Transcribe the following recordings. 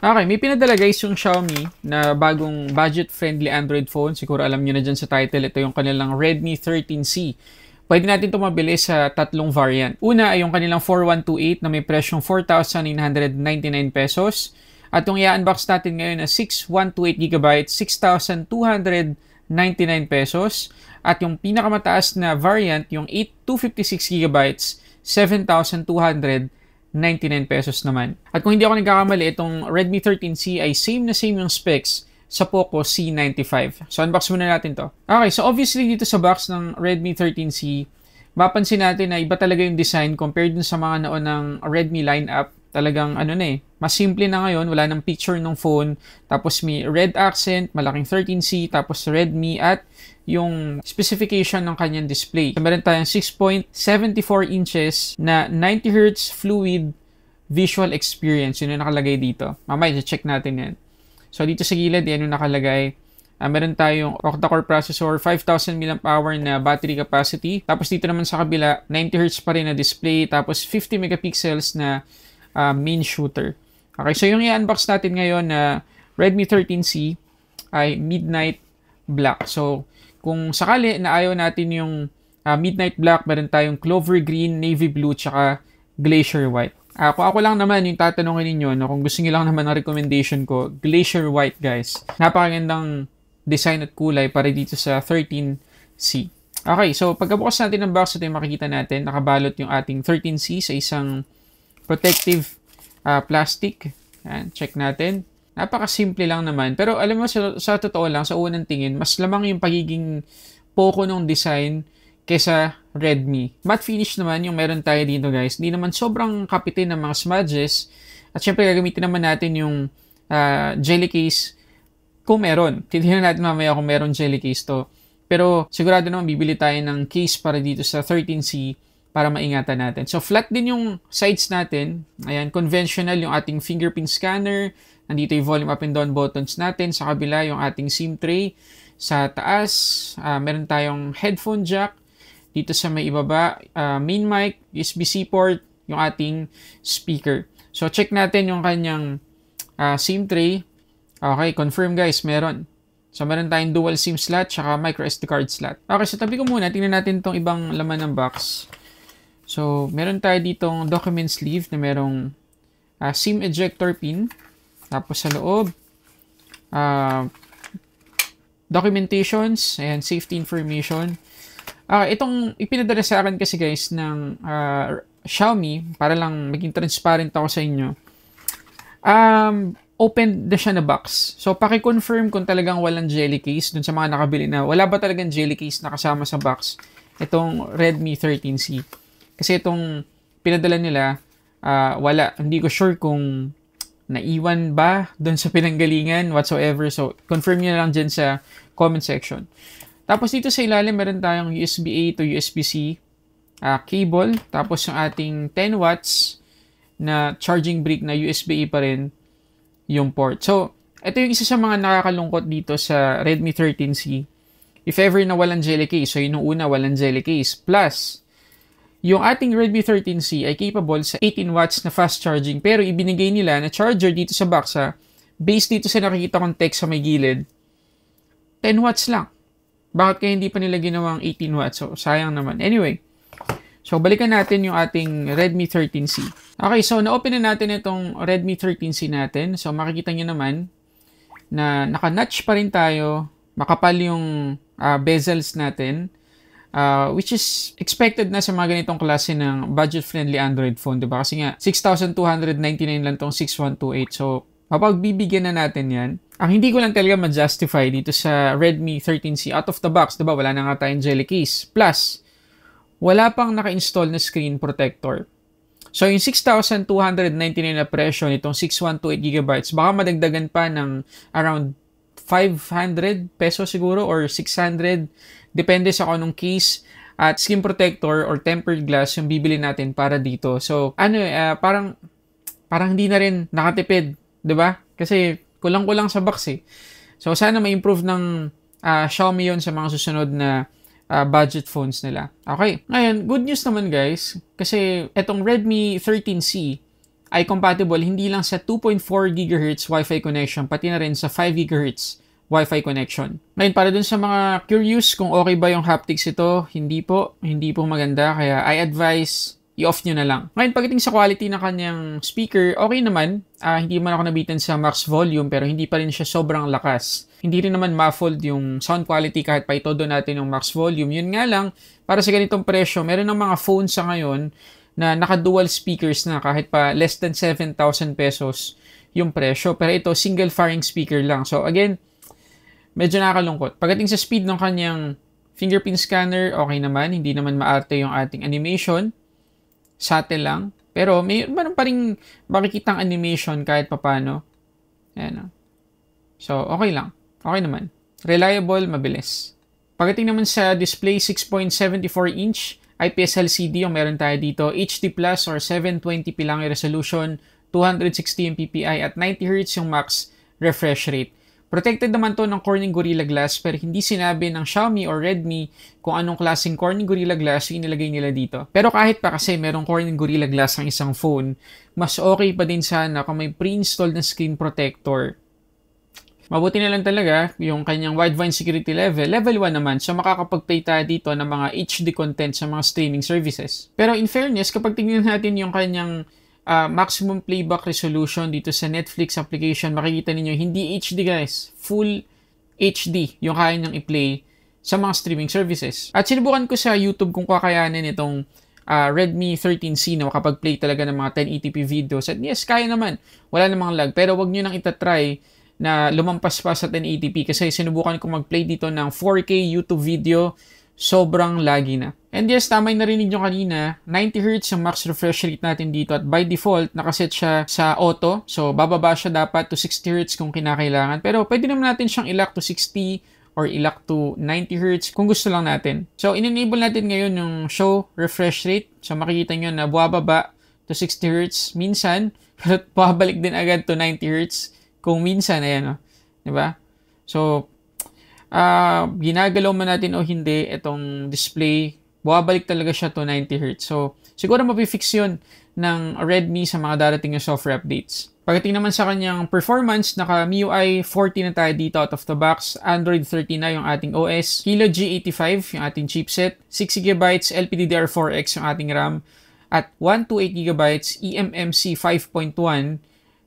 Okay, may pinadala guys yung Xiaomi na bagong budget-friendly Android phone. Siguro alam nyo na dyan sa title, ito yung kanilang Redmi 13C. Pwede natin ito mabili sa tatlong variant. Una ay yung kanilang 4128 na may presyong 4,999 pesos. At yung i-unbox natin ngayon na 6128GB, 6,299 pesos. At yung pinakamataas na variant, yung 8256GB, 7,299 pesos naman. At kung hindi ako nagkakamali, itong Redmi 13C ay same na same yung specs sa Poco C95. So, unbox muna natin to. Okay, so obviously dito sa box ng Redmi 13C, mapansin natin na iba talaga yung design compared dun sa mga naunang Redmi lineup. Talagang mas simple na ngayon, wala nang picture ng phone. Tapos may red accent, malaking 13C, tapos Redmi at yung specification ng kanyang display. So, meron tayong 6.74 inches na 90Hz fluid visual experience. Yun yung nakalagay dito. Mamaya, check natin yan. So, dito sa gilid, yan yung nakalagay. Meron tayong octa-core processor, 5,000 mAh na battery capacity. Tapos dito naman sa kabila, 90Hz pa rin na display. Tapos 50 megapixels na main shooter. Okay, so yung i-unbox natin ngayon na Redmi 13C ay Midnight Black. So, kung sakali na ayaw natin yung Midnight Black, meron tayong Clover Green, Navy Blue, tsaka Glacier White. Kung ako lang naman yung tatanungin ninyo, no, kung gusto niyo lang naman ang recommendation ko, Glacier White guys. Napakagandang design at kulay para dito sa 13C. Okay, so pagkabukas natin ng box, ito yung makikita natin. Nakabalot yung ating 13C sa isang protective plastic. Yan, check natin. Napaka-simple lang naman. Pero alam mo, sa totoo lang, sa unang tingin, mas lamang yung pagiging Poco ng design kesa Redmi. Matte finish naman yung meron tayo dito guys. Hindi naman sobrang kapitin ng mga smudges. At syempre gagamitin naman natin yung jelly case kung meron. Titignan natin mamaya kung meron jelly case to. Pero sigurado naman bibili tayo ng case para dito sa 13C para maingatan natin. So flat din yung sides natin. Ayan, conventional yung ating fingerprint scanner. Nandito yung volume up and down buttons natin. Sa kabila yung ating SIM tray. Sa taas, meron tayong headphone jack. Dito sa may ibaba, main mic, USB-C port, yung ating speaker. So check natin yung kanyang SIM tray. Okay, confirm guys, meron. So meron tayong dual SIM slot, tsaka micro SD card slot. Okay, so tabi ko muna. Tingnan natin itong ibang laman ng box. So meron tayo ditong document sleeve na merong SIM ejector pin. Tapos sa loob, documentations, ayan, safety information. Itong ipinadala sa akin kasi guys ng Xiaomi, para lang maging transparent ako sa inyo. Open na siya na box. So, paki-confirm kung talagang walang jelly case dun sa mga nakabili na. Wala ba talagang jelly case na kasama sa box? Itong Redmi 13C. Kasi itong pinadala nila, wala. Hindi ko sure kung naiwan ba doon sa pinanggalingan whatsoever. So, confirm nyo lang dyan sa comment section. Tapos dito sa ilalim, meron tayong USB-A to USB-C cable. Tapos yung ating 10 watts na charging brick na USB-A pa rin yung port. So, ito yung isa sa mga nakakalungkot dito sa Redmi 13C. If ever na walang jelly case, so yun yung una, walang jelly case. Plus, yung ating Redmi 13C ay capable sa 18 watts na fast charging, pero ibinigay nila na charger dito sa box based dito sa nakikita kong text sa may gilid, 10 watts lang. Bakit kaya hindi pa nila ginawang 18 watts? So, sayang naman. Anyway, so balikan natin yung ating Redmi 13C. Okay, so na-open na natin itong Redmi 13C natin. So makikita nyo naman na naka-notch pa rin tayo. Makapal yung bezels natin. Which is expected na sa mga ganitong klase ng budget-friendly Android phone, diba? Kasi nga, 6,299 lang tong 6128. So, mapagbibigyan na natin yan. Ang hindi ko lang talaga ma-justify dito sa Redmi 13C out of the box, diba? Wala na nga tayong jelly case. Plus, wala pang naka-install na screen protector. So, yung 6,299 na presyo nitong 6128GB, baka madagdagan pa ng around 500 pesos siguro or 600. Depende sa kung anong case at screen protector or tempered glass yung bibili natin para dito. So, parang hindi na rin nakatipid, 'di ba? Kasi kulang-kulang sa box eh. So, sana ma-improve ng Xiaomi yon sa mga susunod na budget phones nila. Okay. Ngayon, good news naman guys, kasi etong Redmi 13C ay compatible hindi lang sa 2.4 GHz Wi-Fi connection, pati na rin sa 5 GHz Wi-Fi connection. Ngayon, para dun sa mga curious kung okay ba yung haptics ito, hindi po maganda. Kaya I advise i-off nyo na lang. Ngayon, pagdating sa quality ng kanyang speaker, okay naman. Hindi man ako nabitin sa max volume, pero hindi pa rin siya sobrang lakas. Hindi rin naman muffled yung sound quality kahit pa itodo natin yung max volume. Yun nga lang, para sa ganitong presyo, meron ng mga phones sa ngayon na naka-dual speakers na kahit pa less than 7,000 pesos yung presyo. Pero ito, single pharynx speaker lang. So again, medyo nakakalungkot. Pagdating sa speed ng kanyang fingerprint scanner, okay naman. Hindi naman maarte yung ating animation. Subtle lang. Pero may meron pa rin makikitang animation kahit papano. Ayan. So, okay lang. Okay naman. Reliable, mabilis. Pagdating naman sa display, 6.74 inch IPS LCD yung meron tayo dito. HD Plus or 720p lang yung resolution, 260 ppi at 90 Hz yung max refresh rate. Protected naman to ng Corning Gorilla Glass pero hindi sinabi ng Xiaomi or Redmi kung anong klaseng Corning Gorilla Glass yung inilagay nila dito. Pero kahit pa kasi merong Corning Gorilla Glass ang isang phone, mas okay pa din sana kung may pre-installed na screen protector. Mabuti na lang talaga yung kanyang wideband security level 1 naman, so makakapag-play tayo dito ng mga HD content sa mga streaming services. Pero in fairness, kapag tingnan natin yung kanyang maximum playback resolution dito sa Netflix application, makikita ninyo hindi HD guys, full HD yung kaya niyang i-play sa mga streaming services. At sinubukan ko sa YouTube kung kakayanin itong Redmi 13C na makapag-play talaga ng mga 1080p videos. At yes, kaya naman, wala namang lag, pero wag nyo nang itatry na lumampas pa sa 1080p kasi sinubukan ko mag-play dito ng 4K YouTube video, sobrang laggy na. And yes, tama yung narinig nyo kanina, 90Hz yung max refresh rate natin dito at by default, nakaset siya sa auto. So, bababa siya dapat to 60Hz kung kinakailangan. Pero pwede naman natin siyang ilock to 60 or ilock to 90Hz kung gusto lang natin. So, in-enable natin ngayon yung show refresh rate. So, makikita nyo na buwababa to 60Hz minsan, pero babalik din agad to 90Hz kung minsan, ayan o. Diba? So, ginagalaw man natin o hindi itong display, buwabalik talaga siya to 90Hz. So, siguro mapifix yun ng Redmi sa mga darating na software updates. Pagdating naman sa kanyang performance, naka MIUI 14 na tayo dito out of the box. Android 13 na yung ating OS. Kilo G85 yung ating chipset. 6GB LPDDR4X yung ating RAM. At 128GB eMMC 5.1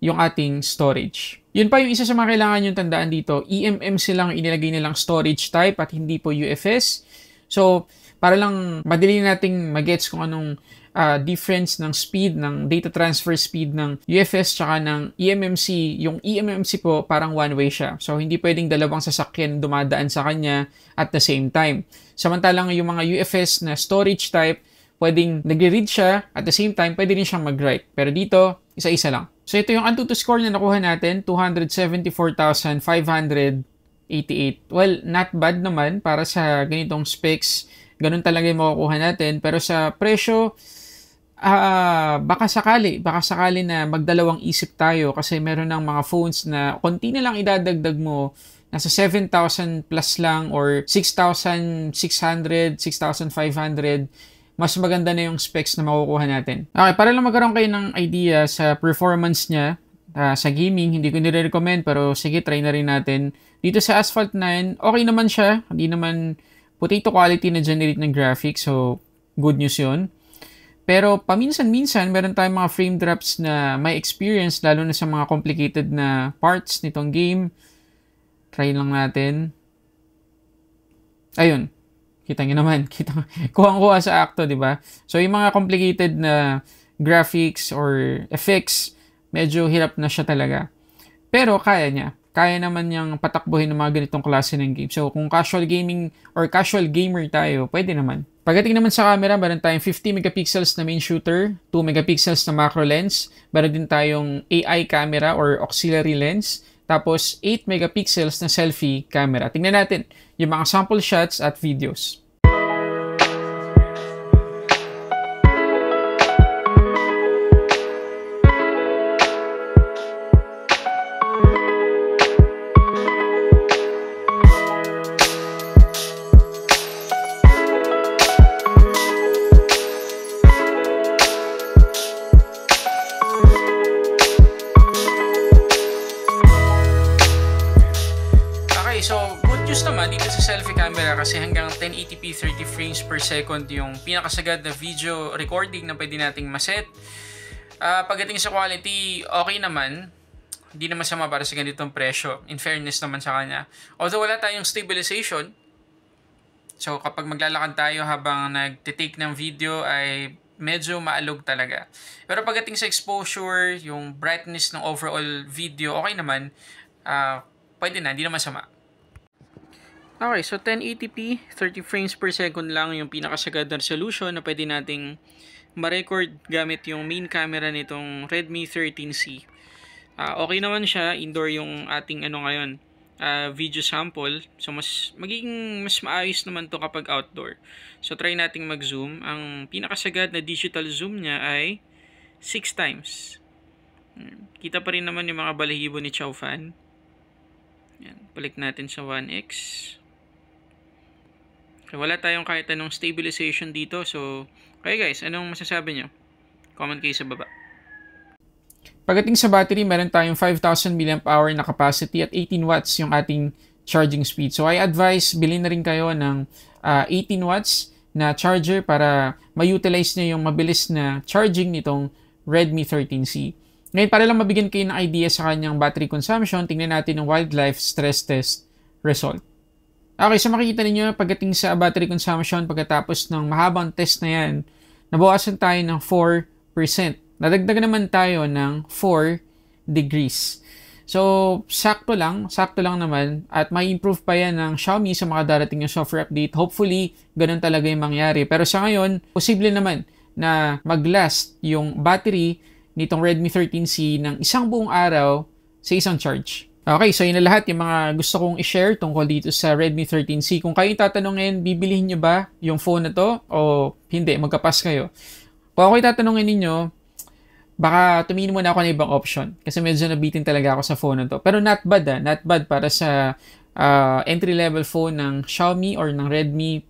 yung ating storage. Yun pa yung isa sa mga kailangan yung tandaan dito. eMMC lang inilagay nilang storage type at hindi po UFS. So, para lang madali nating magets kung anong difference ng speed, ng data transfer speed ng UFS tsaka ng eMMC. Yung eMMC po, parang one-way siya. So, hindi pwedeng dalawang sasakyan dumadaan sa kanya at the same time. Samantalang yung mga UFS na storage type, pwedeng nagre-read siya at the same time, pwede rin siyang mag-write. Pero dito, isa-isa lang. So, ito yung Antutu score na nakuha natin, 274,588. Well, not bad naman para sa ganitong specs. Ganun talaga yung makukuha natin. Pero sa presyo, baka sakali na magdalawang isip tayo kasi meron ng mga phones na konti na lang idadagdag mo, nasa 7,000 plus lang or 6,600, 6,500. Mas maganda na yung specs na makukuha natin. Okay, para lang magkaroon kayo ng idea sa performance niya sa gaming, hindi ko nire-recommend pero sige, try na rin natin. Dito sa Asphalt 9, okay naman siya. Hindi naman potato quality na generate ng graphics, so good news yun. Pero paminsan-minsan, meron tayong mga frame drops na may experience, lalo na sa mga complicated na parts nitong game. Try lang natin. Ayun. Kita nyo naman. Kuhang-kuha sa acto, di ba? So, yung mga complicated na graphics or effects, medyo hirap na siya talaga. Pero, kaya niya. Kaya naman niyang patakbuhin ng mga ganitong klase ng game. So, kung casual gaming or casual gamer tayo, pwede naman. Pagdating naman sa camera, meron tayong 50 megapixels na main shooter, 2 megapixels na macro lens, meron din tayong AI camera or auxiliary lens, tapos 8 megapixels na selfie camera. Tingnan natin yung mga sample shots at videos. Okay, so good news naman dito sa selfie camera kasi hanggang 1080p 30 frames per second yung pinakasagad na video recording na pwede nating maset. Pagdating sa quality, okay naman. Hindi naman sama para sa ganitong presyo. In fairness naman sa kanya. Although wala tayong stabilization, so kapag maglalakad tayo habang nagtitake ng video ay medyo maalog talaga. Pero pagdating sa exposure, yung brightness ng overall video, okay naman. Pwede na, hindi naman sama. Okay, so 1080p, 30 frames per second lang yung pinakasagad na resolution na pwede nating ma-record gamit yung main camera nitong Redmi 13C. Okay naman siya, indoor yung ating ngayon, video sample. So magiging mas maayos naman to kapag outdoor. So try nating mag-zoom. Ang pinakasagad na digital zoom niya ay 6 times. Kita pa rin naman yung mga balahibo ni Chow Fan. Yan, balik natin sa 1x. So, wala tayong kahit anong stabilization dito. So, okay guys, anong masasabi nyo? Comment kayo sa baba. Pagdating sa battery, meron tayong 5,000 mAh na capacity at 18 watts yung ating charging speed. So, I advise bilhin na rin kayo ng 18 watts na charger para ma-utilize nyo yung mabilis na charging nitong Redmi 13C. Ngayon, para lang mabigyan kayo ng idea sa kanyang battery consumption, tingnan natin ang wildlife stress test result. Okay, so makikita ninyo pagdating sa battery consumption, pagkatapos ng mahabang test na yan, nabawasan tayo ng 4%. Nadagdagan naman tayo ng 4 degrees. So, sakto lang naman at may improve pa yan ng Xiaomi sa mga darating yung software update. Hopefully, ganun talaga yung mangyari. Pero sa ngayon, posible naman na mag-last yung battery nitong Redmi 13C ng isang buong araw sa isang charge. Okay, so yun na lahat yung mga gusto kong i-share tungkol dito sa Redmi 13C. Kung kayo tatanungin, bibilihin nyo ba yung phone na to o hindi, magkapas kayo. Kung ako'y tatanungin ninyo, baka tumingin muna ako ng ibang option kasi medyo nabitin talaga ako sa phone na to. Pero not bad para sa entry-level phone ng Xiaomi or ng Redmi.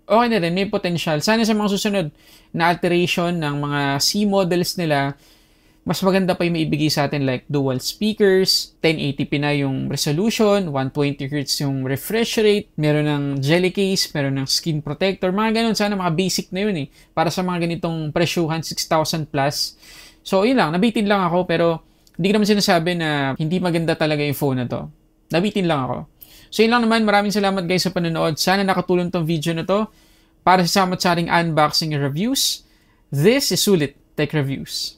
Okay na rin, may potential. Sana sa mga susunod na alteration ng mga C models nila, mas maganda pa yung maibigay sa atin like dual speakers, 1080p na yung resolution, 120Hz yung refresh rate, meron ng jelly case, meron ng screen protector, mga ganun. Sana mga basic na yun para sa mga ganitong presyuhan, 6,000 plus. So, yun lang. Nabitin lang ako pero hindi ko naman sinasabi na hindi maganda talaga yung phone na to. Nabitin lang ako. So yun lang naman, maraming salamat guys sa panonood. Sana nakatulong tong video na to para sa samot-saring unboxing and reviews. This is Sulit Tech Reviews.